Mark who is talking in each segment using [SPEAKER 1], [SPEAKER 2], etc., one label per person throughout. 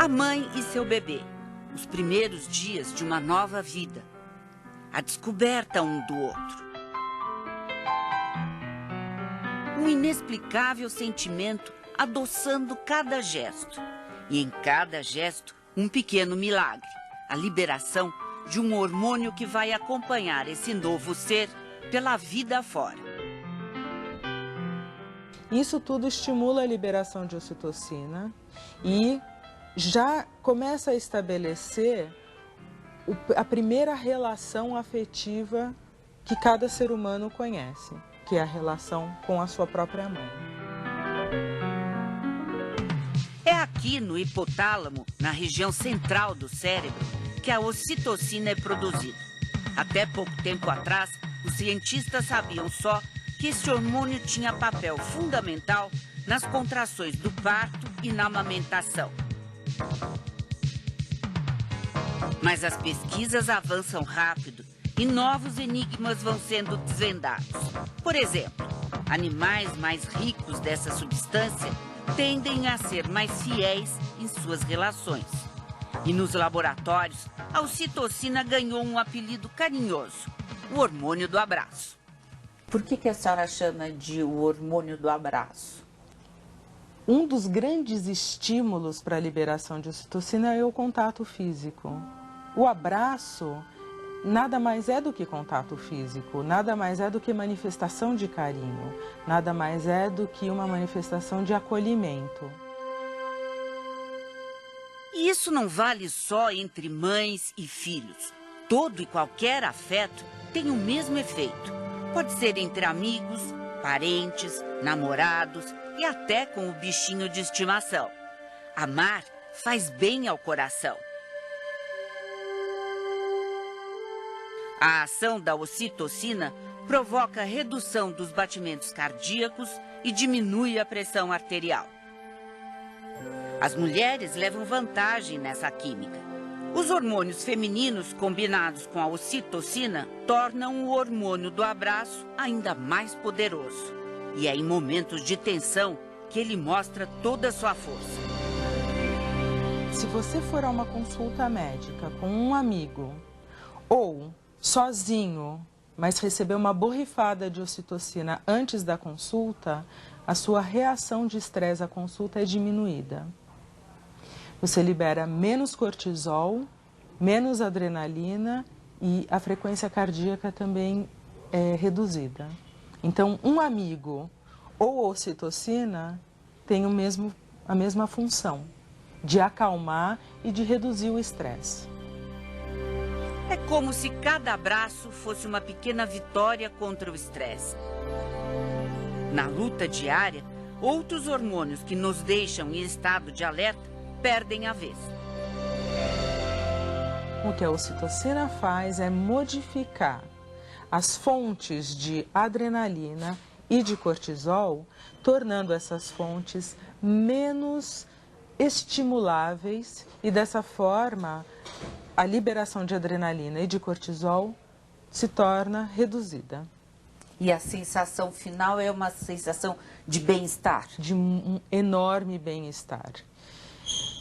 [SPEAKER 1] A mãe e seu bebê, os primeiros dias de uma nova vida, a descoberta um do outro. Um inexplicável sentimento adoçando cada gesto. E em cada gesto, um pequeno milagre. A liberação de um hormônio que vai acompanhar esse novo ser pela vida afora.
[SPEAKER 2] Isso tudo estimula a liberação de ocitocina e já começa a estabelecer a primeira relação afetiva que cada ser humano conhece, que é a relação com a sua própria mãe.
[SPEAKER 1] É aqui no hipotálamo, na região central do cérebro, que a ocitocina é produzida. Até pouco tempo atrás, os cientistas sabiam só que esse hormônio tinha papel fundamental nas contrações do parto e na amamentação. Mas as pesquisas avançam rápido e novos enigmas vão sendo desvendados. Por exemplo, animais mais ricos dessa substância tendem a ser mais fiéis em suas relações. E nos laboratórios, a ocitocina ganhou um apelido carinhoso, o hormônio do abraço.
[SPEAKER 3] Por que a senhora chama de o hormônio do abraço?
[SPEAKER 2] Um dos grandes estímulos para a liberação de ocitocina é o contato físico. O abraço nada mais é do que contato físico, nada mais é do que manifestação de carinho, nada mais é do que uma manifestação de acolhimento.
[SPEAKER 1] E isso não vale só entre mães e filhos. Todo e qualquer afeto tem o mesmo efeito. Pode ser entre amigos, parentes, namorados e até com o bichinho de estimação. Amar faz bem ao coração. A ação da ocitocina provoca redução dos batimentos cardíacos e diminui a pressão arterial. As mulheres levam vantagem nessa química. Os hormônios femininos combinados com a ocitocina tornam o hormônio do abraço ainda mais poderoso. E é em momentos de tensão que ele mostra toda a sua força.
[SPEAKER 2] Se você for a uma consulta médica com um amigo ou sozinho, mas receber uma borrifada de ocitocina antes da consulta, a sua reação de estresse à consulta é diminuída. Você libera menos cortisol, menos adrenalina e a frequência cardíaca também é reduzida. Então, um amigo ou ocitocina tem a mesma função de acalmar e de reduzir o estresse.
[SPEAKER 1] É como se cada abraço fosse uma pequena vitória contra o estresse. Na luta diária, outros hormônios que nos deixam em estado de alerta perdem a vez.
[SPEAKER 2] O que a ocitocina faz é modificar as fontes de adrenalina e de cortisol, tornando essas fontes menos estimuláveis e dessa forma a liberação de adrenalina e de cortisol se torna reduzida.
[SPEAKER 3] E a sensação final é uma sensação de bem-estar?
[SPEAKER 2] De um enorme bem-estar.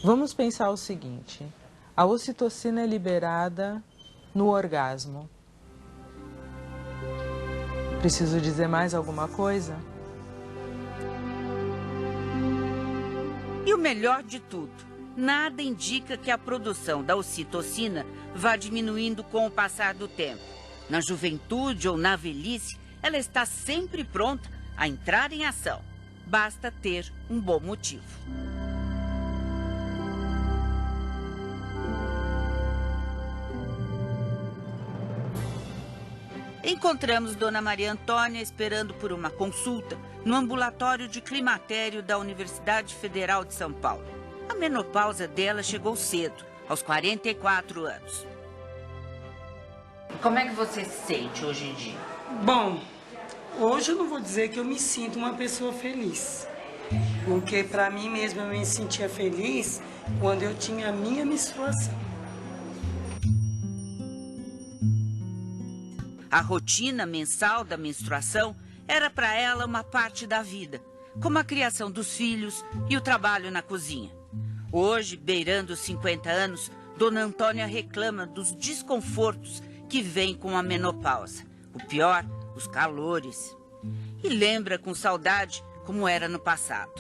[SPEAKER 2] Vamos pensar o seguinte, a ocitocina é liberada no orgasmo. Preciso dizer mais alguma coisa?
[SPEAKER 1] E o melhor de tudo, nada indica que a produção da ocitocina vá diminuindo com o passar do tempo. Na juventude ou na velhice, ela está sempre pronta a entrar em ação. Basta ter um bom motivo. Encontramos Dona Maria Antônia esperando por uma consulta no ambulatório de climatério da Universidade Federal de São Paulo. A menopausa dela chegou cedo, aos 44 anos.
[SPEAKER 3] Como é que você se sente hoje em dia?
[SPEAKER 4] Bom, hoje eu não vou dizer que eu me sinto uma pessoa feliz. Porque para mim mesma eu me sentia feliz quando eu tinha a minha menstruação.
[SPEAKER 1] A rotina mensal da menstruação era para ela uma parte da vida, como a criação dos filhos e o trabalho na cozinha. Hoje, beirando os 50 anos, Dona Antônia reclama dos desconfortos que vêm com a menopausa. O pior, os calores. E lembra com saudade como era no passado.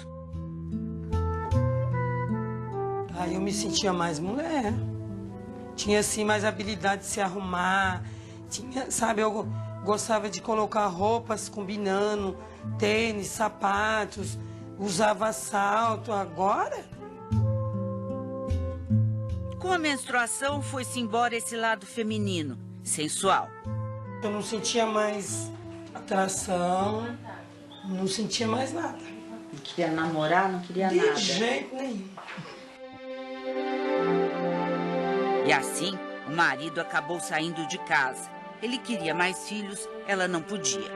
[SPEAKER 4] Aí eu me sentia mais mulher. Tinha, assim, mais habilidade de se arrumar. Tinha, sabe, eu gostava de colocar roupas combinando, tênis, sapatos, usava salto. Agora...
[SPEAKER 1] Com a menstruação, foi-se embora esse lado feminino, sensual.
[SPEAKER 4] Eu não sentia mais atração, não sentia mais nada.
[SPEAKER 3] Não queria namorar, não queria nada.
[SPEAKER 4] De jeito nenhum.
[SPEAKER 1] E assim, o marido acabou saindo de casa. Ele queria mais filhos, ela não podia.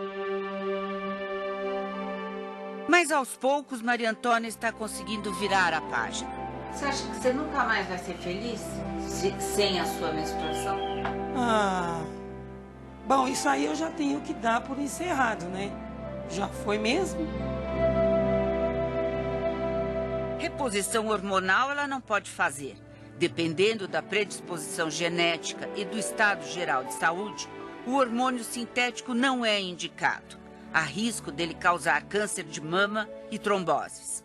[SPEAKER 1] Mas aos poucos, Maria Antônia está conseguindo virar a página.
[SPEAKER 3] Você acha que você nunca mais vai ser feliz sem a sua menstruação?
[SPEAKER 4] Ah, bom, isso aí eu já tenho que dar por encerrado, né? Já foi mesmo?
[SPEAKER 1] Reposição hormonal ela não pode fazer. Dependendo da predisposição genética e do estado geral de saúde, o hormônio sintético não é indicado. Há risco dele causar câncer de mama e tromboses.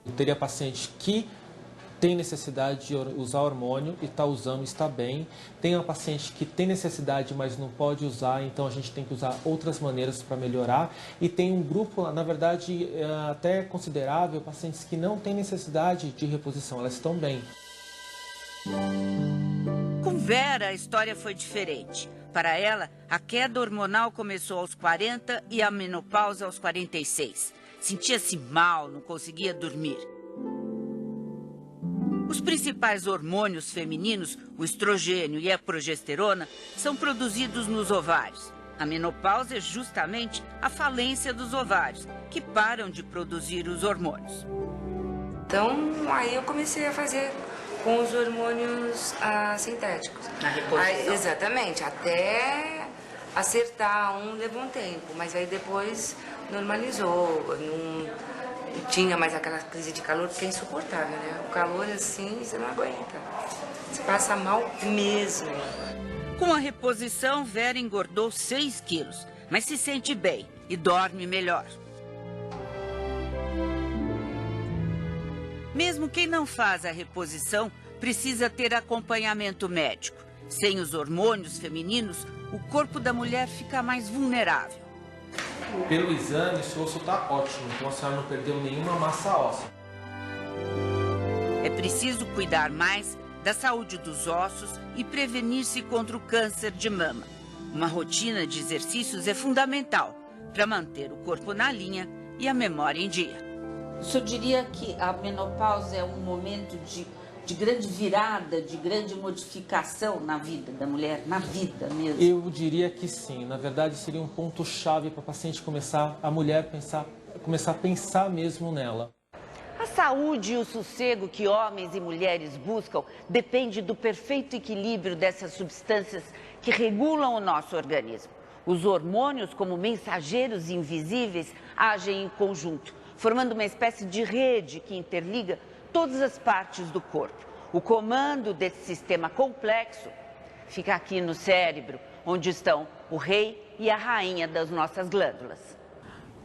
[SPEAKER 5] Eu teria paciente que tem necessidade de usar hormônio e está usando, está bem. Tem uma paciente que tem necessidade, mas não pode usar, então a gente tem que usar outras maneiras para melhorar. E tem um grupo, na verdade, até considerável, pacientes que não têm necessidade de reposição, elas estão bem.
[SPEAKER 1] Com Vera, a história foi diferente. Para ela, a queda hormonal começou aos 40 e a menopausa aos 46. Sentia-se mal, não conseguia dormir. Os principais hormônios femininos, o estrogênio e a progesterona, são produzidos nos ovários. A menopausa é justamente a falência dos ovários, que param de produzir os hormônios.
[SPEAKER 6] Então, aí eu comecei a fazer com os hormônios sintéticos.
[SPEAKER 3] Na reposição?
[SPEAKER 6] Exatamente, até acertar levou um tempo, mas aí depois normalizou, não tinha mais aquela crise de calor, que é insuportável, né? O calor assim, você não aguenta, você passa mal mesmo.
[SPEAKER 1] Com a reposição, Vera engordou 6 quilos, mas se sente bem e dorme melhor. Mesmo quem não faz a reposição precisa ter acompanhamento médico. Sem os hormônios femininos, o corpo da mulher fica mais vulnerável.
[SPEAKER 5] Pelo exame, seu osso está ótimo, então a senhora não perdeu nenhuma massa óssea.
[SPEAKER 1] É preciso cuidar mais da saúde dos ossos e prevenir-se contra o câncer de mama. Uma rotina de exercícios é fundamental para manter o corpo na linha e a memória em dia.
[SPEAKER 3] O senhor diria que a menopausa é um momento de grande virada, de grande modificação na vida da mulher, na vida mesmo?
[SPEAKER 5] Eu diria que sim. Na verdade, seria um ponto-chave para a paciente começar a pensar mesmo nela.
[SPEAKER 1] A saúde e o sossego que homens e mulheres buscam depende do perfeito equilíbrio dessas substâncias que regulam o nosso organismo. Os hormônios, como mensageiros invisíveis, agem em conjunto, formando uma espécie de rede que interliga todas as partes do corpo. O comando desse sistema complexo fica aqui no cérebro, onde estão o rei e a rainha das nossas glândulas.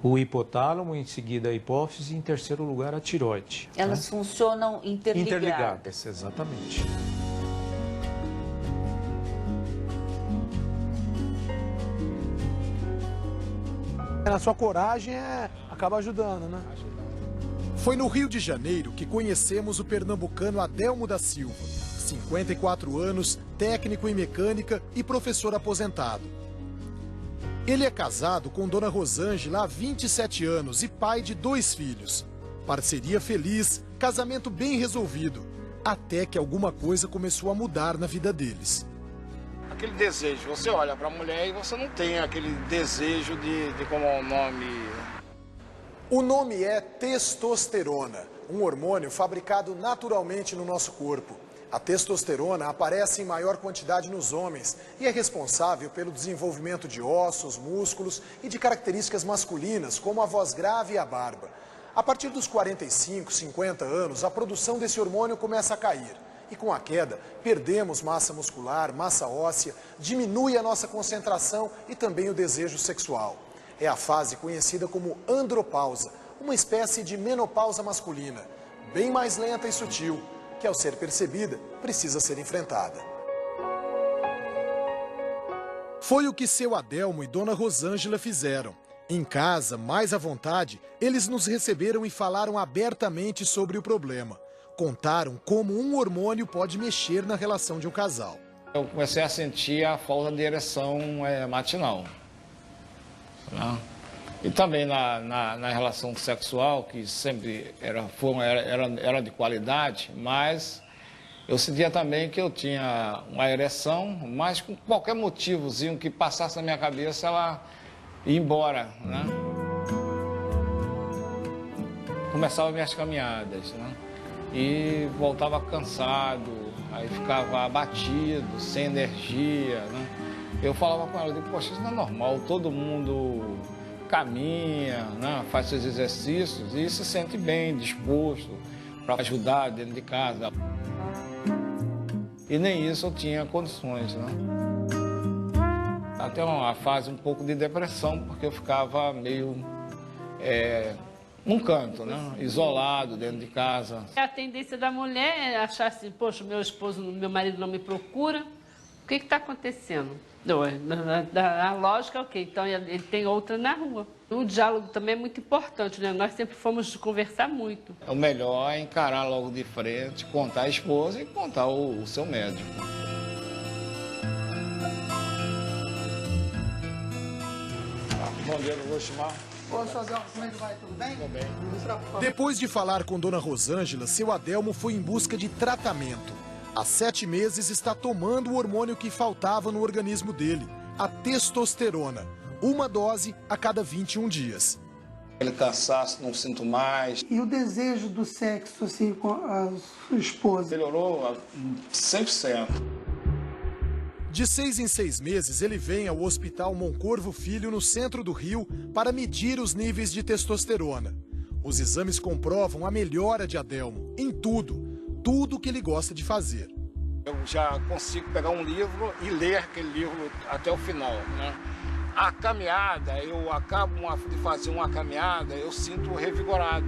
[SPEAKER 7] O hipotálamo, em seguida a hipófise e em terceiro lugar a tireoide.
[SPEAKER 3] Elas funcionam interligadas.
[SPEAKER 7] Interligadas, exatamente.
[SPEAKER 8] A sua coragem acaba ajudando, né?
[SPEAKER 9] Foi no Rio de Janeiro que conhecemos o pernambucano Adelmo da Silva, 54 anos, técnico em mecânica e professor aposentado. Ele é casado com Dona Rosângela há 27 anos e pai de 2 filhos. Parceria feliz, casamento bem resolvido, até que alguma coisa começou a mudar na vida deles.
[SPEAKER 10] Aquele desejo, você olha para a mulher e você não tem aquele desejo de como é o nome...
[SPEAKER 9] O nome é testosterona, um hormônio fabricado naturalmente no nosso corpo. A testosterona aparece em maior quantidade nos homens e é responsável pelo desenvolvimento de ossos, músculos e de características masculinas, como a voz grave e a barba. A partir dos 45, 50 anos, a produção desse hormônio começa a cair. E com a queda, perdemos massa muscular, massa óssea, diminui a nossa concentração e também o desejo sexual. É a fase conhecida como andropausa, uma espécie de menopausa masculina, bem mais lenta e sutil, que ao ser percebida, precisa ser enfrentada. Foi o que seu Adelmo e dona Rosângela fizeram. Em casa, mais à vontade, eles nos receberam e falaram abertamente sobre o problema. Contaram como um hormônio pode mexer na relação de um casal.
[SPEAKER 10] Eu comecei a sentir a falta de ereção matinal, né? E também na relação sexual, que sempre era de qualidade, mas eu sentia também que eu tinha uma ereção, mas com qualquer motivozinho que passasse na minha cabeça, ela ia embora, né? Começava minhas caminhadas, né? E voltava cansado, aí ficava abatido, sem energia, né? Eu falava com ela, eu digo, poxa, isso não é normal, todo mundo caminha, né? Faz seus exercícios e se sente bem, disposto para ajudar dentro de casa. E nem isso eu tinha condições, né? Até uma fase um pouco de depressão, porque eu ficava meio num canto, né? Isolado dentro de casa.
[SPEAKER 11] A tendência da mulher é achar assim, poxa, meu marido não me procura, o que está acontecendo? Não, a lógica é ok, então ele tem outra na rua. O diálogo também é muito importante, né? Nós sempre fomos conversar muito.
[SPEAKER 10] O melhor é encarar logo de frente, contar a esposa e contar o seu médico. Bom dia, não vou chamar.
[SPEAKER 12] Ô, seu Adelmo, como é que vai? Tudo bem?
[SPEAKER 10] Tudo bem.
[SPEAKER 9] Depois de falar com dona Rosângela, seu Adelmo foi em busca de tratamento. Há 7 meses está tomando o hormônio que faltava no organismo dele, a testosterona. Uma dose a cada 21 dias.
[SPEAKER 10] Ele cansaço, não sinto mais.
[SPEAKER 12] E o desejo do sexo, assim, com a sua esposa?
[SPEAKER 10] Melhorou 100%.
[SPEAKER 9] De 6 em 6 meses, ele vem ao Hospital Moncorvo Filho, no centro do Rio, para medir os níveis de testosterona. Os exames comprovam a melhora de Adelmo em tudo que ele gosta de fazer.
[SPEAKER 10] Eu já consigo pegar um livro e ler aquele livro até o final, né? A caminhada, eu acabo de fazer uma caminhada, eu sinto revigorado.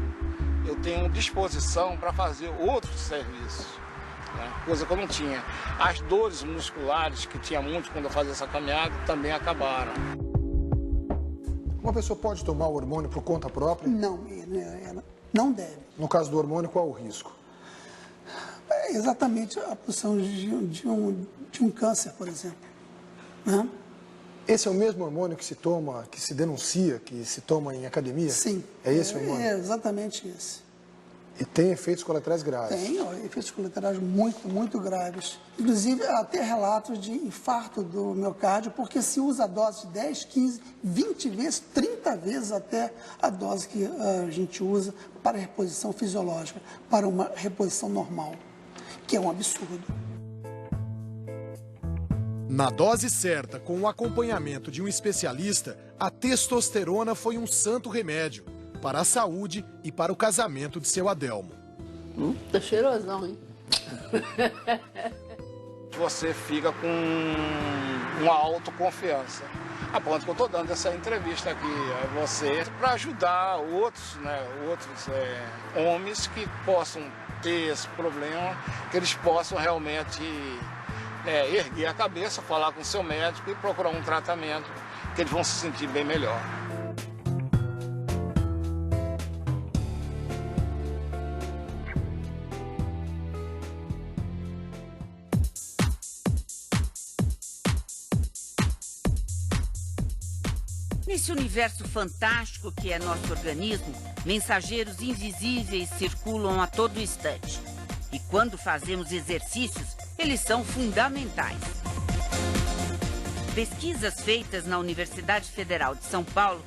[SPEAKER 10] Eu tenho disposição para fazer outros serviços, né? Coisa que eu não tinha. As dores musculares que tinha muito quando eu fazia essa caminhada também acabaram.
[SPEAKER 8] Uma pessoa pode tomar o hormônio por conta própria?
[SPEAKER 12] Não, ela não deve.
[SPEAKER 8] No caso do hormônio, qual o risco?
[SPEAKER 12] É exatamente a produção de um câncer, por exemplo, né?
[SPEAKER 8] Esse é o mesmo hormônio que se toma, que se denuncia, que se toma em academia?
[SPEAKER 12] Sim.
[SPEAKER 8] É esse o hormônio?
[SPEAKER 12] É exatamente esse.
[SPEAKER 8] E tem efeitos colaterais graves?
[SPEAKER 12] Tem, efeitos colaterais muito graves. Inclusive, até relatos de infarto do miocárdio, porque se usa a dose de 10, 15, 20 vezes, 30 vezes até a dose que a gente usa para reposição fisiológica, para uma reposição normal, que é um absurdo.
[SPEAKER 9] Na dose certa, com o acompanhamento de um especialista, a testosterona foi um santo remédio para a saúde e para o casamento de seu Adelmo.
[SPEAKER 11] Tá cheirosão, hein?
[SPEAKER 10] Você fica com uma autoconfiança. A ponto que eu estou dando essa entrevista aqui a você para ajudar outros, né, homens que possam ter esse problema, que eles possam realmente erguer a cabeça, falar com o seu médico e procurar um tratamento que eles vão se sentir bem melhor.
[SPEAKER 1] Nesse universo fantástico que é nosso organismo, mensageiros invisíveis circulam a todo instante. E quando fazemos exercícios, eles são fundamentais. Pesquisas feitas na Universidade Federal de São Paulo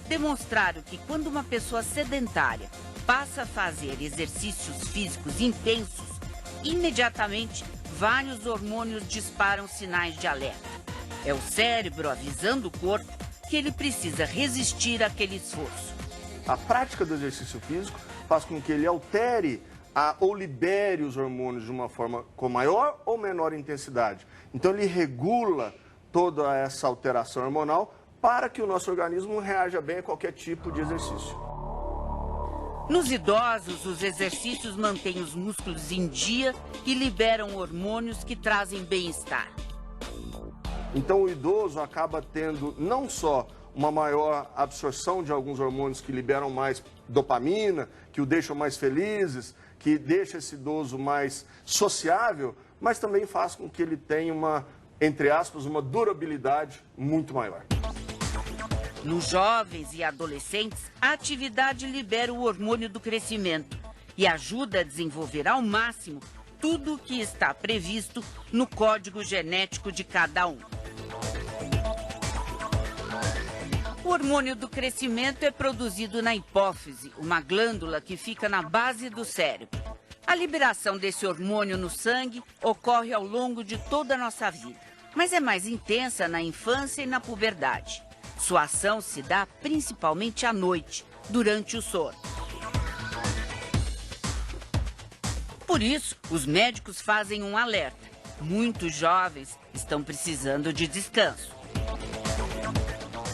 [SPEAKER 1] demonstraram que quando uma pessoa sedentária passa a fazer exercícios físicos intensos, imediatamente vários hormônios disparam sinais de alerta. É o cérebro avisando o corpo que ele precisa resistir àquele esforço.
[SPEAKER 13] A prática do exercício físico faz com que ele altere ou libere os hormônios de uma forma com maior ou menor intensidade. Então ele regula toda essa alteração hormonal para que o nosso organismo reaja bem a qualquer tipo de exercício.
[SPEAKER 1] Nos idosos, os exercícios mantêm os músculos em dia e liberam hormônios que trazem bem-estar.
[SPEAKER 13] Então o idoso acaba tendo não só uma maior absorção de alguns hormônios que liberam mais dopamina, que o deixam mais felizes, que deixa esse idoso mais sociável, mas também faz com que ele tenha uma, entre aspas, uma durabilidade muito maior.
[SPEAKER 1] Nos jovens e adolescentes, a atividade libera o hormônio do crescimento e ajuda a desenvolver ao máximo tudo o que está previsto no código genético de cada um. O hormônio do crescimento é produzido na hipófise, uma glândula que fica na base do cérebro. A liberação desse hormônio no sangue ocorre ao longo de toda a nossa vida, mas é mais intensa na infância e na puberdade. Sua ação se dá principalmente à noite, durante o sono. Por isso, os médicos fazem um alerta. Muitos jovens estão precisando de descanso.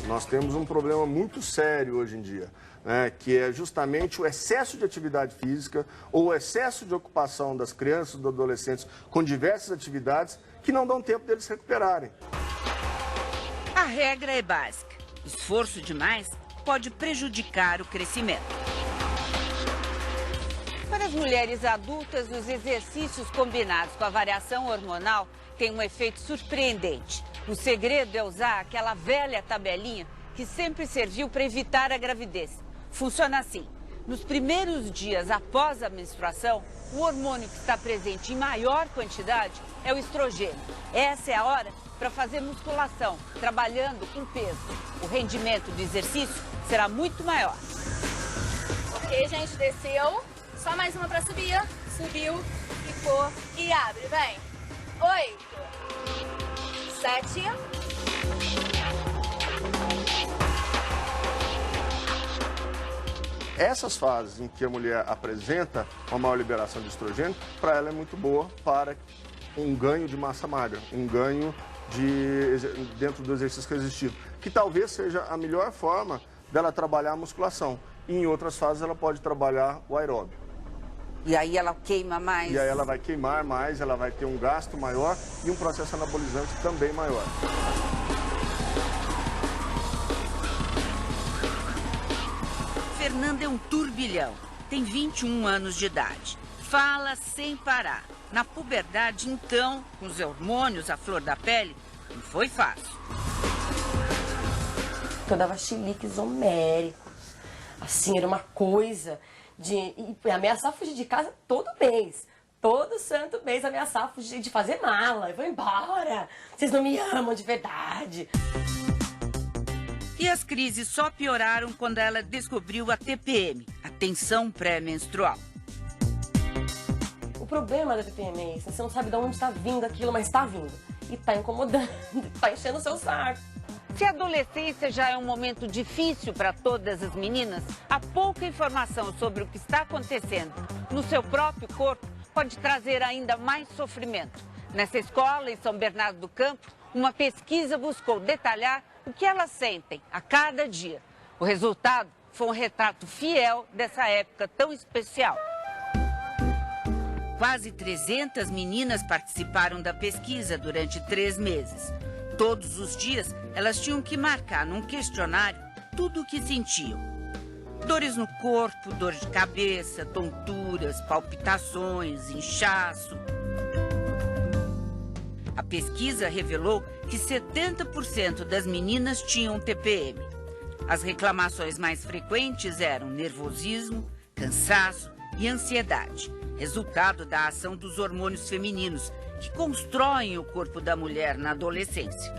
[SPEAKER 13] Nós temos um problema muito sério hoje em dia, né, que é justamente o excesso de atividade física ou o excesso de ocupação das crianças e dos adolescentes com diversas atividades que não dão tempo deles se recuperarem.
[SPEAKER 1] A regra é básica. Esforço demais pode prejudicar o crescimento. Para as mulheres adultas, os exercícios combinados com a variação hormonal têm um efeito surpreendente. O segredo é usar aquela velha tabelinha que sempre serviu para evitar a gravidez. Funciona assim: nos primeiros dias após a menstruação, o hormônio que está presente em maior quantidade é o estrogênio. Essa é a hora para fazer musculação, trabalhando com peso. O rendimento do exercício será muito maior.
[SPEAKER 14] Ok, gente, desceu. Só mais uma para subir. Subiu, ficou e abre, vem. 8, 7.
[SPEAKER 13] Essas fases em que a mulher apresenta uma maior liberação de estrogênio, para ela é muito boa para um ganho de massa magra, um ganho dentro do exercício resistivo, que talvez seja a melhor forma dela trabalhar a musculação. E em outras fases ela pode trabalhar o aeróbio.
[SPEAKER 1] E aí ela queima mais?
[SPEAKER 13] E aí ela vai queimar mais, ela vai ter um gasto maior e um processo anabolizante também maior.
[SPEAKER 1] Fernanda é um turbilhão, tem 21 anos de idade, fala sem parar. Na puberdade, então, com os hormônios à flor da pele, não foi fácil.
[SPEAKER 15] Eu dava chiliques homéricos, assim, era uma coisa de ameaçar fugir de casa todo mês. Todo santo mês ameaçar fugir de fazer mala. Eu vou embora, vocês não me amam de verdade.
[SPEAKER 1] E as crises só pioraram quando ela descobriu a TPM, a tensão pré-menstrual.
[SPEAKER 15] O problema da TPM é esse, você não sabe de onde está vindo aquilo, mas está vindo. E está incomodando, está enchendo o seu saco.
[SPEAKER 1] Se a adolescência já é um momento difícil para todas as meninas, a pouca informação sobre o que está acontecendo no seu próprio corpo pode trazer ainda mais sofrimento. Nessa escola, em São Bernardo do Campo, uma pesquisa buscou detalhar o que elas sentem a cada dia. O resultado foi um retrato fiel dessa época tão especial. Quase 300 meninas participaram da pesquisa durante 3 meses. Todos os dias, elas tinham que marcar num questionário tudo o que sentiam. Dores no corpo, dor de cabeça, tonturas, palpitações, inchaço. A pesquisa revelou que 70% das meninas tinham TPM. As reclamações mais frequentes eram nervosismo, cansaço e ansiedade, resultado da ação dos hormônios femininos, que constroem o corpo da mulher na adolescência.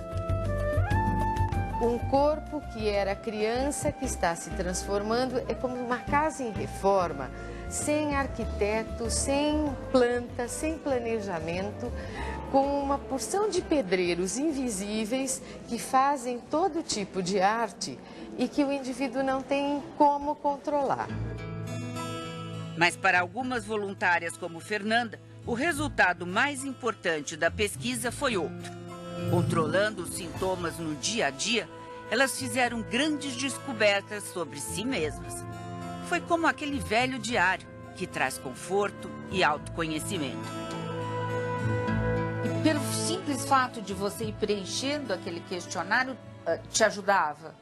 [SPEAKER 16] Um corpo que era criança, que está se transformando, é como uma casa em reforma. sem arquiteto, sem planta, sem planejamento, com uma porção de pedreiros invisíveis que fazem todo tipo de arte e que o indivíduo não tem como controlar.
[SPEAKER 1] Mas para algumas voluntárias como Fernanda, o resultado mais importante da pesquisa foi outro. Controlando os sintomas no dia a dia, elas fizeram grandes descobertas sobre si mesmas. Foi como aquele velho diário que traz conforto e autoconhecimento.
[SPEAKER 3] E pelo simples fato de você ir preenchendo aquele questionário, te ajudava?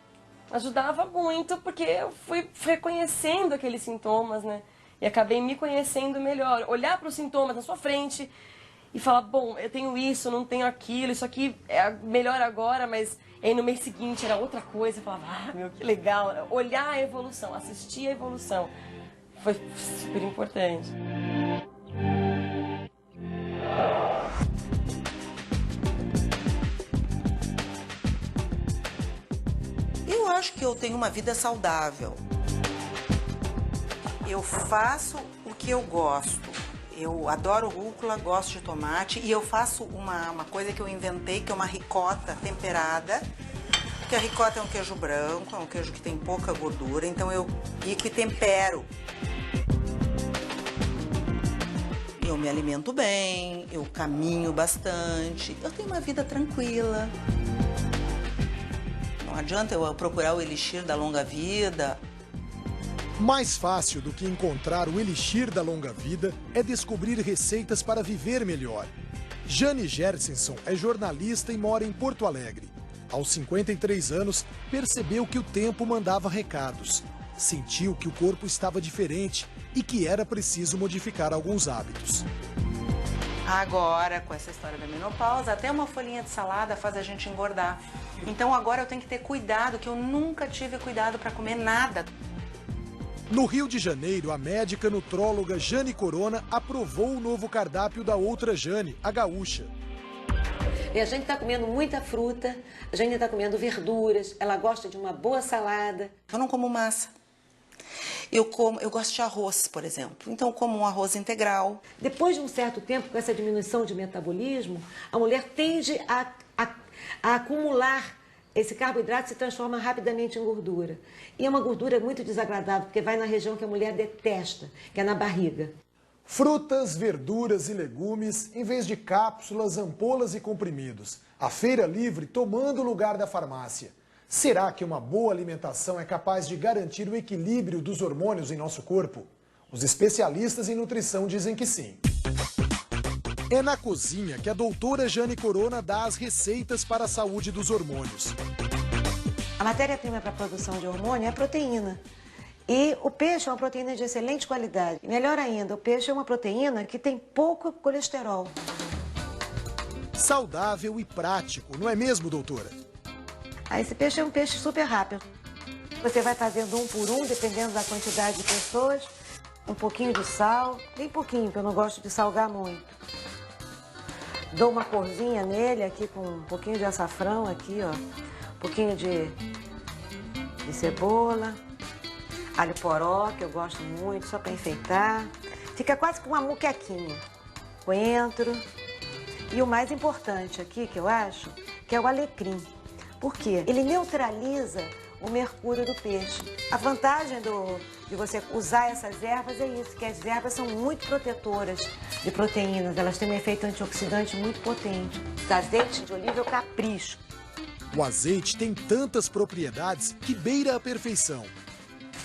[SPEAKER 15] Ajudava muito, porque eu fui reconhecendo aqueles sintomas, né? E acabei me conhecendo melhor. Olhar para os sintomas na sua frente e falar, bom, eu tenho isso, não tenho aquilo, isso aqui é melhor agora, mas aí no mês seguinte era outra coisa. Eu falava, ah, meu, que legal. Olhar a evolução, assistir a evolução. Foi super importante.
[SPEAKER 17] Eu acho que eu tenho uma vida saudável. Eu faço o que eu gosto. Eu adoro rúcula, gosto de tomate e eu faço uma coisa que eu inventei, que é uma ricota temperada. Porque a ricota é um queijo branco, é um queijo que tem pouca gordura, então eu pico e tempero. Eu me alimento bem, eu caminho bastante, eu tenho uma vida tranquila. Não adianta eu procurar o elixir da longa vida.
[SPEAKER 9] Mais fácil do que encontrar o elixir da longa vida é descobrir receitas para viver melhor. Jane Gersenson é jornalista e mora em Porto Alegre. Aos 53 anos, percebeu que o tempo mandava recados. Sentiu que o corpo estava diferente e que era preciso modificar alguns hábitos.
[SPEAKER 17] Agora, com essa história da menopausa, até uma folhinha de salada faz a gente engordar. Então agora eu tenho que ter cuidado, que eu nunca tive cuidado para comer nada.
[SPEAKER 9] No Rio de Janeiro, a médica nutróloga Jane Corona aprovou o novo cardápio da outra Jane, a gaúcha.
[SPEAKER 18] E a gente está comendo muita fruta, a gente está comendo verduras, ela gosta de uma boa salada.
[SPEAKER 17] Eu não como massa. Eu gosto de arroz, por exemplo. Então eu como um arroz integral.
[SPEAKER 18] Depois de um certo tempo, com essa diminuição de metabolismo, a mulher tende a acumular esse carboidrato, se transforma rapidamente em gordura. E é uma gordura muito desagradável, porque vai na região que a mulher detesta, que é na barriga.
[SPEAKER 9] Frutas, verduras e legumes, em vez de cápsulas, ampolas e comprimidos. A feira livre tomando o lugar da farmácia. Será que uma boa alimentação é capaz de garantir o equilíbrio dos hormônios em nosso corpo? Os especialistas em nutrição dizem que sim. É na cozinha que a doutora Jane Corona dá as receitas para a saúde dos hormônios.
[SPEAKER 18] A matéria-prima para a produção de hormônio é a proteína. E o peixe é uma proteína de excelente qualidade. Melhor ainda, o peixe é uma proteína que tem pouco colesterol.
[SPEAKER 9] Saudável e prático, não é mesmo, doutora?
[SPEAKER 18] Esse peixe é um peixe super rápido. Você vai fazendo um por um, dependendo da quantidade de pessoas. Um pouquinho de sal, bem pouquinho, porque eu não gosto de salgar muito. Dou uma corzinha nele aqui com um pouquinho de açafrão aqui, ó. Um pouquinho de cebola. Alho poró, que eu gosto muito, só para enfeitar. Fica quase com uma muquequinha. Coentro. E o mais importante aqui, que eu acho, que é o alecrim. Por quê? Ele neutraliza o mercúrio do peixe. A vantagem de você usar essas ervas é isso, que as ervas são muito protetoras de proteínas. Elas têm um efeito antioxidante muito potente. O azeite de oliva é o capricho.
[SPEAKER 9] O azeite tem tantas propriedades que beira a perfeição.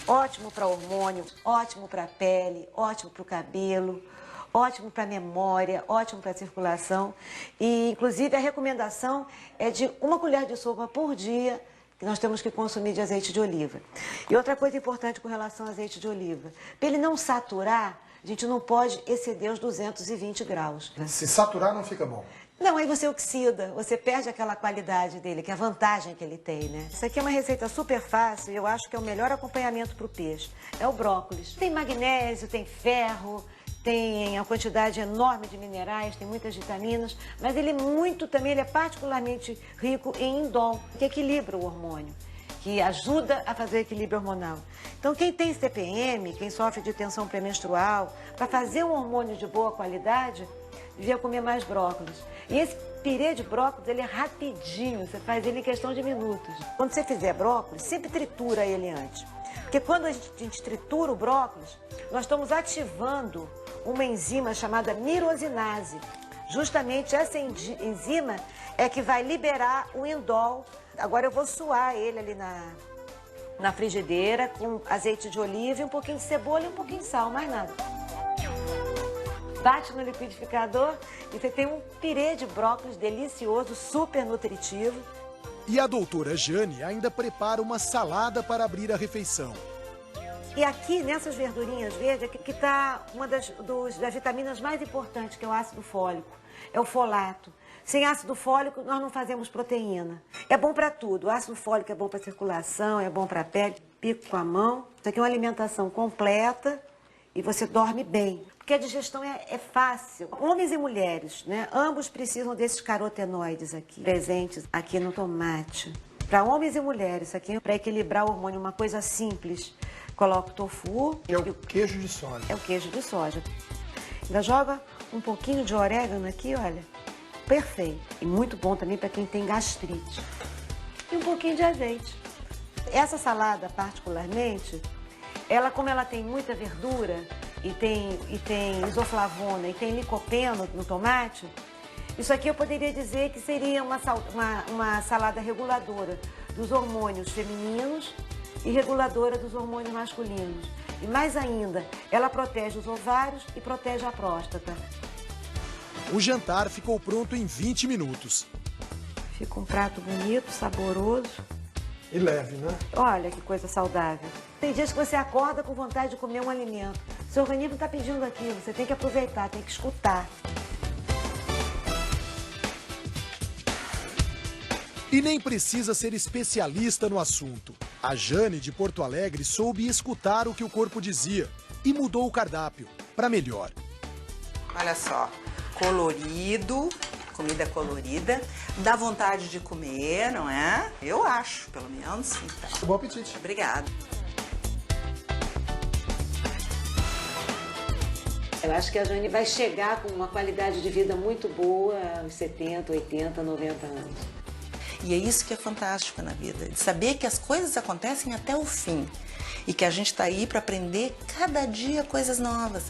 [SPEAKER 18] Ótimo para hormônio, ótimo para a pele, ótimo para o cabelo, ótimo para a memória, ótimo para a circulação. E, inclusive, a recomendação é de 1 colher de sopa por dia que nós temos que consumir de azeite de oliva. E outra coisa importante com relação ao azeite de oliva, para ele não saturar, a gente não pode exceder os 220 graus.
[SPEAKER 8] Se saturar não fica bom.
[SPEAKER 18] Não, aí você oxida, você perde aquela qualidade dele, que é a vantagem que ele tem, né? Isso aqui é uma receita super fácil e eu acho que é o melhor acompanhamento para o peixe. É o brócolis. Tem magnésio, tem ferro, tem uma quantidade enorme de minerais, tem muitas vitaminas, mas ele é particularmente rico em indol, que equilibra o hormônio. que ajuda a fazer o equilíbrio hormonal. Então, quem tem TPM, quem sofre de tensão pré-menstrual, para fazer um hormônio de boa qualidade, devia comer mais brócolis. E esse pirê de brócolis, ele é rapidinho, você faz ele em questão de minutos. Quando você fizer brócolis, sempre tritura ele antes. Porque quando a gente tritura o brócolis, nós estamos ativando uma enzima chamada mirosinase. Justamente essa enzima é que vai liberar o indol. Agora eu vou suar ele ali na frigideira com azeite de oliva, um pouquinho de cebola e um pouquinho de sal, mais nada. Bate no liquidificador e você tem um pirê de brócolis delicioso, super nutritivo.
[SPEAKER 9] E a doutora Jane ainda prepara uma salada para abrir a refeição.
[SPEAKER 18] E aqui, nessas verdurinhas verdes, que está uma das vitaminas mais importantes, que é o ácido fólico, é o folato. Sem ácido fólico, nós não fazemos proteína. É bom para tudo. O ácido fólico é bom para circulação, é bom para a pele, pico com a mão. Isso aqui é uma alimentação completa e você dorme bem. Porque a digestão é fácil. Homens e mulheres, né? Ambos precisam desses carotenoides aqui, presentes aqui no tomate. Para homens e mulheres, isso aqui é para equilibrar o hormônio, uma coisa simples. Coloca o tofu.
[SPEAKER 8] É o queijo de soja.
[SPEAKER 18] É o queijo de soja. Ainda joga um pouquinho de orégano aqui, olha. Perfeito. E muito bom também para quem tem gastrite. E um pouquinho de azeite. Essa salada, particularmente, ela, como ela tem muita verdura e tem isoflavona e tem licopeno no tomate, isso aqui eu poderia dizer que seria uma salada reguladora dos hormônios femininos e reguladora dos hormônios masculinos. E mais ainda, ela protege os ovários e protege a próstata.
[SPEAKER 9] O jantar ficou pronto em 20 minutos.
[SPEAKER 18] Fica um prato bonito, saboroso.
[SPEAKER 8] E leve, né?
[SPEAKER 18] Olha que coisa saudável. Tem dias que você acorda com vontade de comer um alimento. Seu organismo está pedindo aquilo, você tem que aproveitar, tem que escutar.
[SPEAKER 9] E nem precisa ser especialista no assunto. A Jane, de Porto Alegre, soube escutar o que o corpo dizia e mudou o cardápio para melhor.
[SPEAKER 17] Olha só, colorido, comida colorida, dá vontade de comer, não é? Eu acho, pelo menos. Então.
[SPEAKER 8] Bom apetite.
[SPEAKER 17] Obrigada.
[SPEAKER 18] Eu acho que a Jane vai chegar com uma qualidade de vida muito boa aos 70, 80, 90 anos.
[SPEAKER 17] E é isso que é fantástico na vida, de saber que as coisas acontecem até o fim e que a gente está aí para aprender cada dia coisas novas.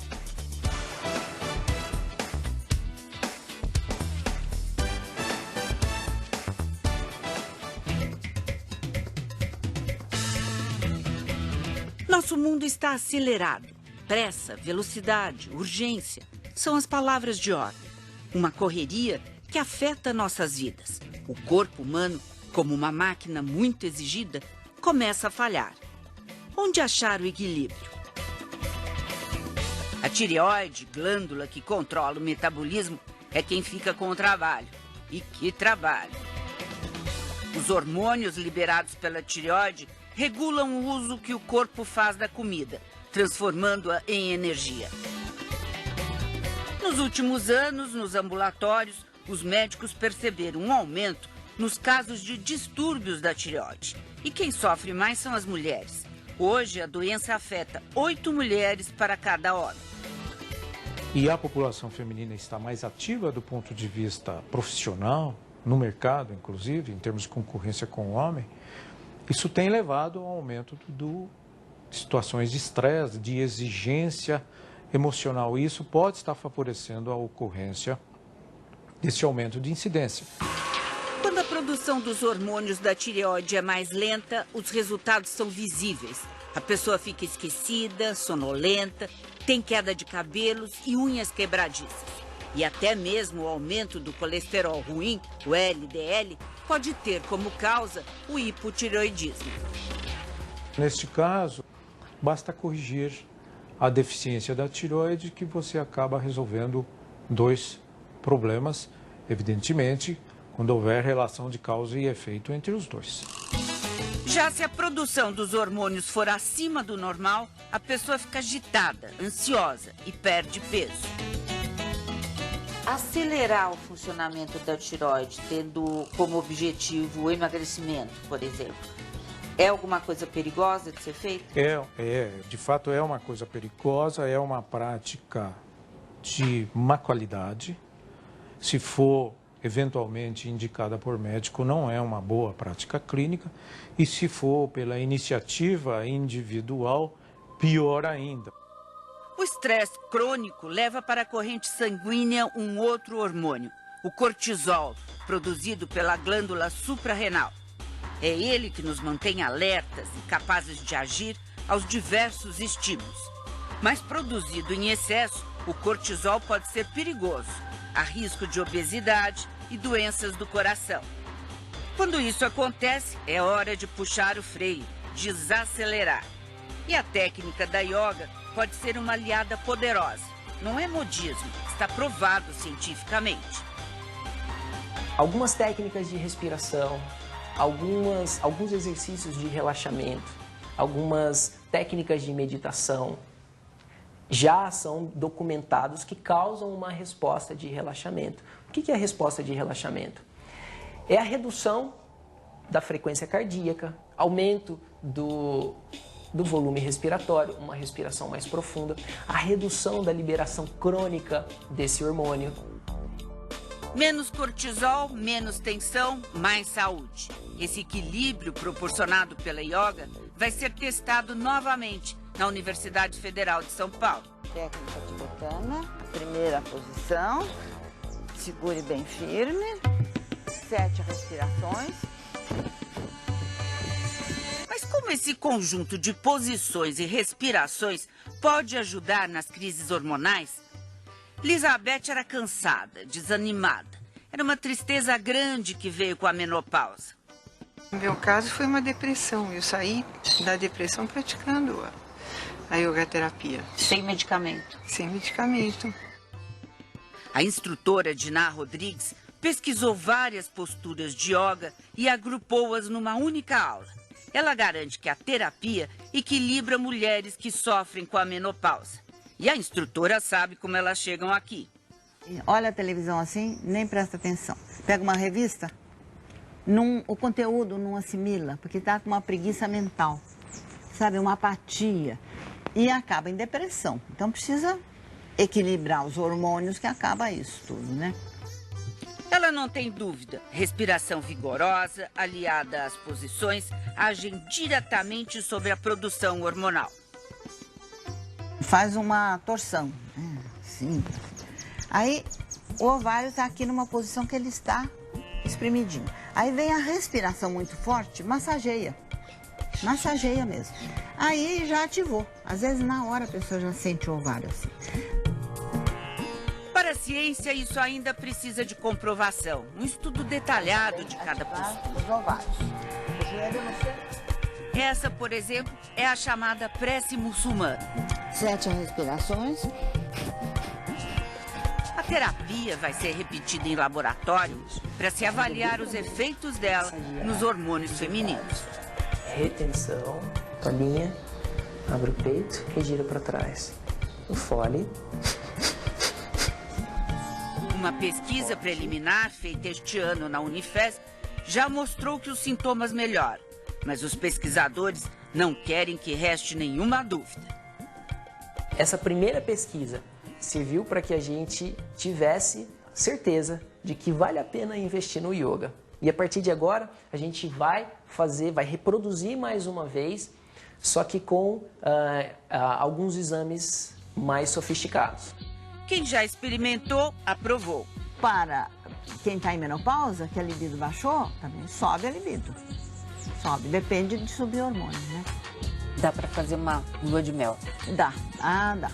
[SPEAKER 1] Nosso mundo está acelerado. Pressa, velocidade, urgência são as palavras de ordem. Uma correria que afeta nossas vidas. O corpo humano, como uma máquina muito exigida, começa a falhar. Onde achar o equilíbrio? A tireoide, glândula que controla o metabolismo, é quem fica com o trabalho. E que trabalho! Os hormônios liberados pela tireoide regulam o uso que o corpo faz da comida, transformando-a em energia. Nos últimos anos, nos ambulatórios, os médicos perceberam um aumento nos casos de distúrbios da tireoide. E quem sofre mais são as mulheres. Hoje, a doença afeta 8 mulheres para cada homem.
[SPEAKER 7] E a população feminina está mais ativa do ponto de vista profissional, no mercado, inclusive, em termos de concorrência com o homem. Isso tem levado ao aumento de situações de estresse, de exigência emocional. E isso pode estar favorecendo a ocorrência desse aumento de incidência.
[SPEAKER 1] Quando a produção dos hormônios da tireoide é mais lenta, os resultados são visíveis. A pessoa fica esquecida, sonolenta, tem queda de cabelos e unhas quebradiças. E até mesmo o aumento do colesterol ruim, o LDL, pode ter como causa o hipotireoidismo.
[SPEAKER 7] Neste caso, basta corrigir a deficiência da tireoide que você acaba resolvendo 2 problemas, evidentemente, quando houver relação de causa e efeito entre os 2.
[SPEAKER 1] Já se a produção dos hormônios for acima do normal, a pessoa fica agitada, ansiosa e perde peso. Acelerar o funcionamento da tireoide, tendo como objetivo o emagrecimento, por exemplo,
[SPEAKER 3] É alguma coisa perigosa de ser feita?
[SPEAKER 7] De fato é uma coisa perigosa, é uma prática de má qualidade. Se for eventualmente indicada por médico, não é uma boa prática clínica. E se for pela iniciativa individual, pior ainda.
[SPEAKER 1] O estresse crônico leva para a corrente sanguínea um outro hormônio, o cortisol, produzido pela glândula suprarrenal. É ele que nos mantém alertas e capazes de agir aos diversos estímulos. Mas produzido em excesso, o cortisol pode ser perigoso. Há risco de obesidade e doenças do coração. Quando isso acontece, é hora de puxar o freio, desacelerar. E a técnica da yoga pode ser uma aliada poderosa. Não é modismo, está provado cientificamente.
[SPEAKER 19] Algumas técnicas de respiração, alguns exercícios de relaxamento, algumas técnicas de meditação já são documentados que causam uma resposta de relaxamento. O que é a resposta de relaxamento? É a redução da frequência cardíaca, aumento do volume respiratório, uma respiração mais profunda, a redução da liberação crônica desse hormônio.
[SPEAKER 1] Menos cortisol, menos tensão, mais saúde. Esse equilíbrio proporcionado pela yoga vai ser testado novamente na Universidade Federal de São Paulo.
[SPEAKER 20] Técnica tibetana, primeira posição, segure bem firme, 7 respirações.
[SPEAKER 1] Mas como esse conjunto de posições e respirações pode ajudar nas crises hormonais? Elizabeth era cansada, desanimada. Era uma tristeza grande que veio com a menopausa.
[SPEAKER 21] No meu caso foi uma depressão. Eu saí da depressão praticando a yogaterapia.
[SPEAKER 3] Sem medicamento?
[SPEAKER 21] Sem medicamento.
[SPEAKER 1] A instrutora Diná Rodrigues pesquisou várias posturas de yoga e agrupou-as numa única aula. Ela garante que a terapia equilibra mulheres que sofrem com a menopausa. E a instrutora sabe como elas chegam aqui.
[SPEAKER 20] Olha a televisão assim, nem presta atenção. Pega uma revista, o conteúdo não assimila, porque está com uma preguiça mental, sabe, uma apatia. E acaba em depressão. Então precisa equilibrar os hormônios que acaba isso tudo, né?
[SPEAKER 1] Ela não tem dúvida. Respiração vigorosa, aliada às posições, agem diretamente sobre a produção hormonal.
[SPEAKER 20] Faz uma torção, sim. Aí o ovário está aqui numa posição que ele está espremidinho. Aí vem a respiração muito forte, massageia mesmo. Aí já ativou. Às vezes na hora a pessoa já sente o ovário assim.
[SPEAKER 1] Para a ciência, isso ainda precisa de comprovação. Um estudo detalhado de cada postura.
[SPEAKER 20] Os ovários. O joelho no centro.
[SPEAKER 1] Essa, por exemplo, é a chamada prece muçulmana.
[SPEAKER 20] 7 respirações.
[SPEAKER 1] A terapia vai ser repetida em laboratório para se avaliar os efeitos dela nos hormônios femininos.
[SPEAKER 19] Retenção, toalhinha, abre o peito e gira para trás. O fole.
[SPEAKER 1] Uma pesquisa preliminar feita este ano na Unifesp já mostrou que os sintomas melhoram, mas os pesquisadores não querem que reste nenhuma dúvida.
[SPEAKER 19] Essa primeira pesquisa serviu para que a gente tivesse certeza de que vale a pena investir no yoga. E a partir de agora, a gente vai reproduzir mais uma vez, só que com alguns exames mais sofisticados.
[SPEAKER 1] Quem já experimentou, aprovou.
[SPEAKER 20] Para quem está em menopausa, que a libido baixou, também sobe a libido. Sobe, depende de subir hormônio, né?
[SPEAKER 3] Dá para fazer uma lua de mel?
[SPEAKER 20] Dá, dá.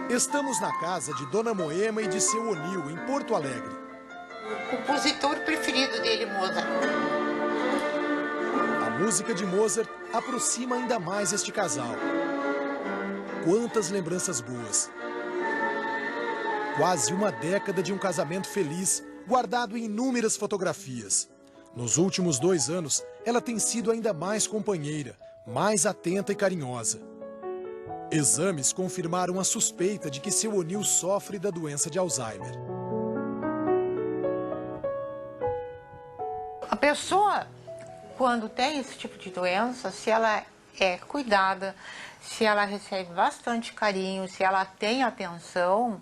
[SPEAKER 9] Estamos na casa de Dona Moema e de seu Onil, em Porto Alegre.
[SPEAKER 22] O compositor preferido dele, Mozart.
[SPEAKER 9] A música de Mozart aproxima ainda mais este casal. Quantas lembranças boas. Quase uma década de um casamento feliz, guardado em inúmeras fotografias. Nos últimos 2 anos, ela tem sido ainda mais companheira, mais atenta e carinhosa. Exames confirmaram a suspeita de que seu Onil sofre da doença de Alzheimer.
[SPEAKER 22] A pessoa, quando tem esse tipo de doença, se ela é cuidada, se ela recebe bastante carinho, se ela tem atenção,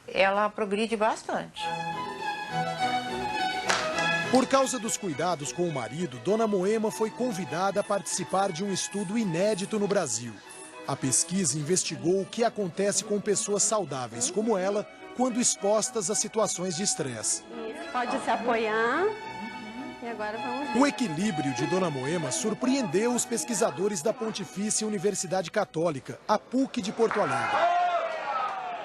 [SPEAKER 22] ela progride bastante.
[SPEAKER 9] Por causa dos cuidados com o marido, Dona Moema foi convidada a participar de um estudo inédito no Brasil. A pesquisa investigou o que acontece com pessoas saudáveis como ela quando expostas a situações de estresse.
[SPEAKER 2] Pode se apoiar. E agora vamos ver.
[SPEAKER 9] O equilíbrio de Dona Moema surpreendeu os pesquisadores da Pontifícia Universidade Católica, a PUC de Porto Alegre.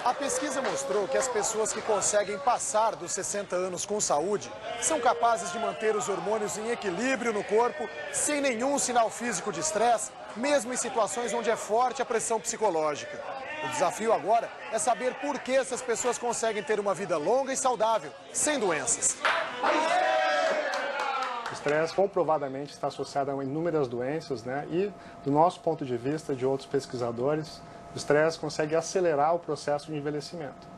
[SPEAKER 9] A pesquisa mostrou que as pessoas que conseguem passar dos 60 anos com saúde são capazes de manter os hormônios em equilíbrio no corpo, sem nenhum sinal físico de estresse, mesmo em situações onde é forte a pressão psicológica. O desafio agora é saber por que essas pessoas conseguem ter uma vida longa e saudável, sem doenças.
[SPEAKER 4] O estresse comprovadamente está associado a inúmeras doenças, né? E, do nosso ponto de vista, de outros pesquisadores, o estresse consegue acelerar o processo de envelhecimento.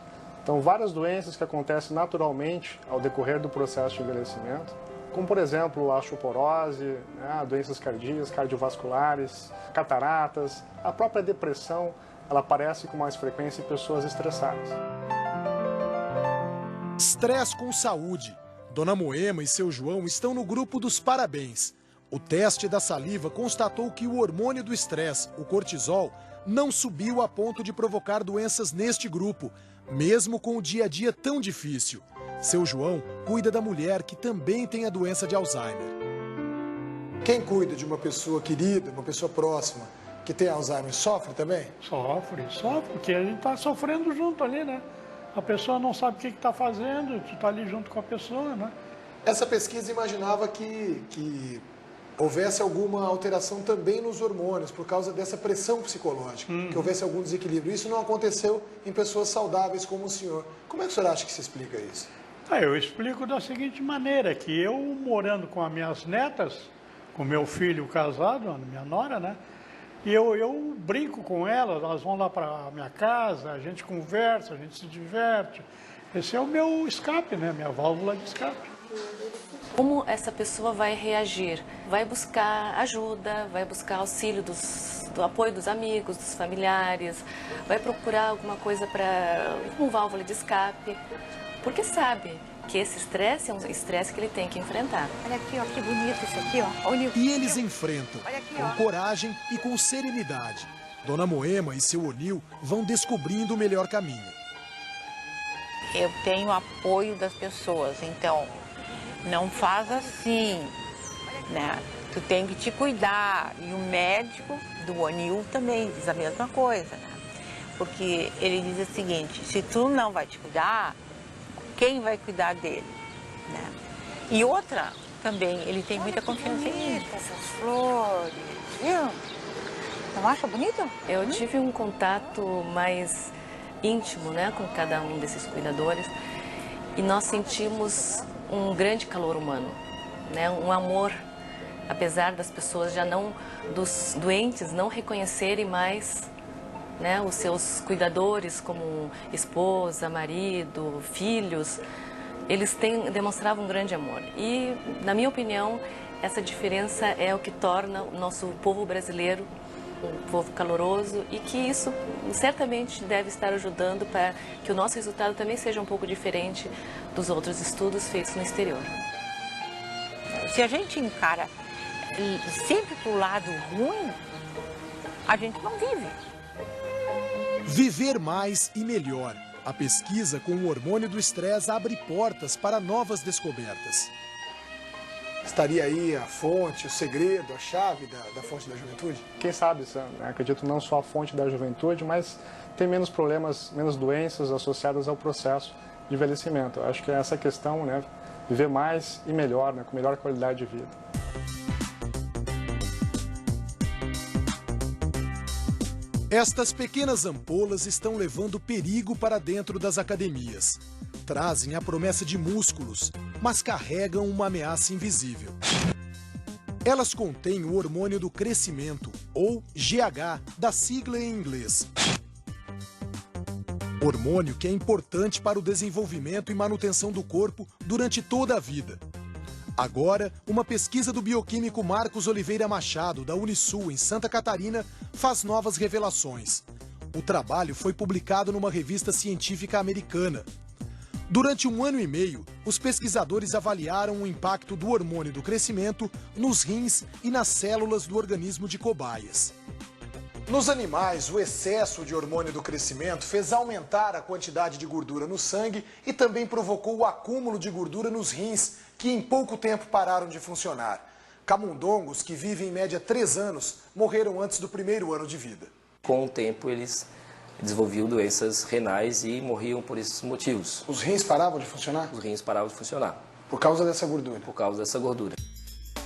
[SPEAKER 4] Então, várias doenças que acontecem naturalmente ao decorrer do processo de envelhecimento, como, por exemplo, a osteoporose, né? Doenças cardíacas, cardiovasculares, cataratas, a própria depressão, ela aparece com mais frequência em pessoas estressadas.
[SPEAKER 9] Estresse com saúde. Dona Moema e seu João estão no grupo dos parabéns. O teste da saliva constatou que o hormônio do estresse, o cortisol, não subiu a ponto de provocar doenças neste grupo, mesmo com o dia a dia tão difícil. Seu João cuida da mulher que também tem a doença de Alzheimer. Quem cuida de uma pessoa querida, uma pessoa próxima, que tem Alzheimer, sofre também?
[SPEAKER 23] Sofre, porque a gente está sofrendo junto ali, né? A pessoa não sabe o que está fazendo, tu está ali junto com a pessoa, né?
[SPEAKER 8] Essa pesquisa imaginava que houvesse alguma alteração também nos hormônios, por causa dessa pressão psicológica, que houvesse algum desequilíbrio. Isso não aconteceu em pessoas saudáveis como o senhor. Como é que o senhor acha que se explica isso?
[SPEAKER 23] Eu explico da seguinte maneira, que eu morando com as minhas netas, com meu filho casado, a minha nora, né? E eu brinco com elas, elas vão lá para a minha casa, a gente conversa, a gente se diverte. Esse é o meu escape, né? Minha válvula de escape.
[SPEAKER 24] Como essa pessoa vai reagir? Vai buscar ajuda, vai buscar auxílio do apoio dos amigos, dos familiares, vai procurar alguma coisa para um válvula de escape, porque sabe que esse estresse é um estresse que ele tem que enfrentar.
[SPEAKER 22] Olha aqui, ó, que bonito isso aqui, ó. Olha.
[SPEAKER 9] E eles enfrentam, com coragem e com serenidade. Dona Moema e seu Onil vão descobrindo o melhor caminho.
[SPEAKER 22] Eu tenho apoio das pessoas, então não faz assim, né? Tu tem que te cuidar. E o médico do Onil também diz a mesma coisa, né? Porque ele diz o seguinte, se tu não vai te cuidar, quem vai cuidar dele, né? E outra, também, ele tem muita confiança em mim. Essas flores, viu? Não acha bonito?
[SPEAKER 24] Eu tive um contato mais íntimo, né, com cada um desses cuidadores e nós sentimos um grande calor humano, né, um amor, apesar das pessoas já não, dos doentes não reconhecerem mais, né, os seus cuidadores como esposa, marido, filhos, eles demonstravam um grande amor. E, na minha opinião, essa diferença é o que torna o nosso povo brasileiro um povo caloroso e que isso certamente deve estar ajudando para que o nosso resultado também seja um pouco diferente dos outros estudos feitos no exterior.
[SPEAKER 22] Se a gente encara sempre para o lado ruim, a gente não vive.
[SPEAKER 9] Viver mais e melhor. A pesquisa com o hormônio do estresse abre portas para novas descobertas.
[SPEAKER 8] Estaria aí a fonte, o segredo, a chave da fonte da juventude?
[SPEAKER 4] Quem sabe, acredito não só a fonte da juventude, mas tem menos problemas, menos doenças associadas ao processo de envelhecimento. Eu acho que é essa questão, né, viver mais e melhor, né, com melhor qualidade de vida.
[SPEAKER 9] Estas pequenas ampolas estão levando perigo para dentro das academias. trazem a promessa de músculos, mas carregam uma ameaça invisível. Elas contêm o hormônio do crescimento, ou GH, da sigla em inglês. Hormônio que é importante para o desenvolvimento e manutenção do corpo durante toda a vida. Agora, uma pesquisa do bioquímico Marcos Oliveira Machado, da Unisul, em Santa Catarina, faz novas revelações. O trabalho foi publicado numa revista científica americana. Durante 1 ano e meio, os pesquisadores avaliaram o impacto do hormônio do crescimento nos rins e nas células do organismo de cobaias. Nos animais, o excesso de hormônio do crescimento fez aumentar a quantidade de gordura no sangue e também provocou o acúmulo de gordura nos rins, que em pouco tempo pararam de funcionar. Camundongos, que vivem em média 3 anos, morreram antes do 1º ano de vida.
[SPEAKER 5] Com o tempo, eles desenvolviam doenças renais e morriam por esses motivos.
[SPEAKER 8] Os rins paravam de funcionar?
[SPEAKER 5] Os rins paravam de funcionar.
[SPEAKER 8] Por causa dessa gordura?
[SPEAKER 5] Por causa dessa gordura.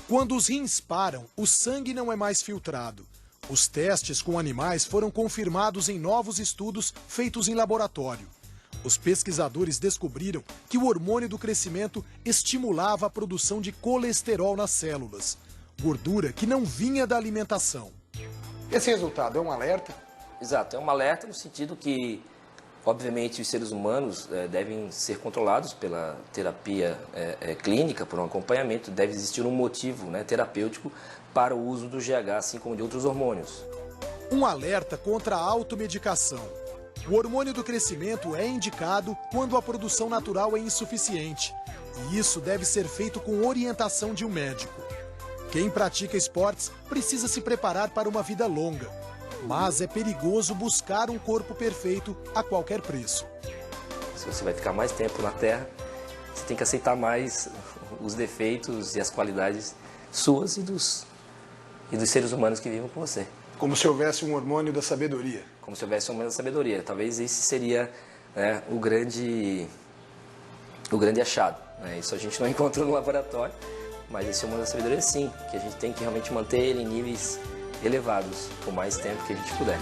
[SPEAKER 9] Quando os rins param, o sangue não é mais filtrado. Os testes com animais foram confirmados em novos estudos feitos em laboratório. Os pesquisadores descobriram que o hormônio do crescimento estimulava a produção de colesterol nas células, gordura que não vinha da alimentação.
[SPEAKER 8] Esse resultado é um alerta?
[SPEAKER 5] Exato, é um alerta no sentido que, obviamente, os seres humanos devem ser controlados pela terapia clínica, por um acompanhamento. Deve existir um motivo terapêutico para o uso do GH, assim como de outros hormônios.
[SPEAKER 9] Um alerta contra a automedicação. O hormônio do crescimento é indicado quando a produção natural é insuficiente. E isso deve ser feito com orientação de um médico. Quem pratica esportes precisa se preparar para uma vida longa. Mas é perigoso buscar um corpo perfeito a qualquer preço.
[SPEAKER 5] Se você vai ficar mais tempo na Terra, você tem que aceitar mais os defeitos e as qualidades suas e dos seres humanos que vivem com você.
[SPEAKER 8] Como se houvesse um hormônio da sabedoria.
[SPEAKER 5] Como se houvesse um hormônio da sabedoria. Talvez esse seria o grande achado. Isso a gente não encontrou no laboratório, mas esse hormônio da sabedoria sim, que a gente tem que realmente manter ele em níveis elevados, por mais tempo que a gente puder.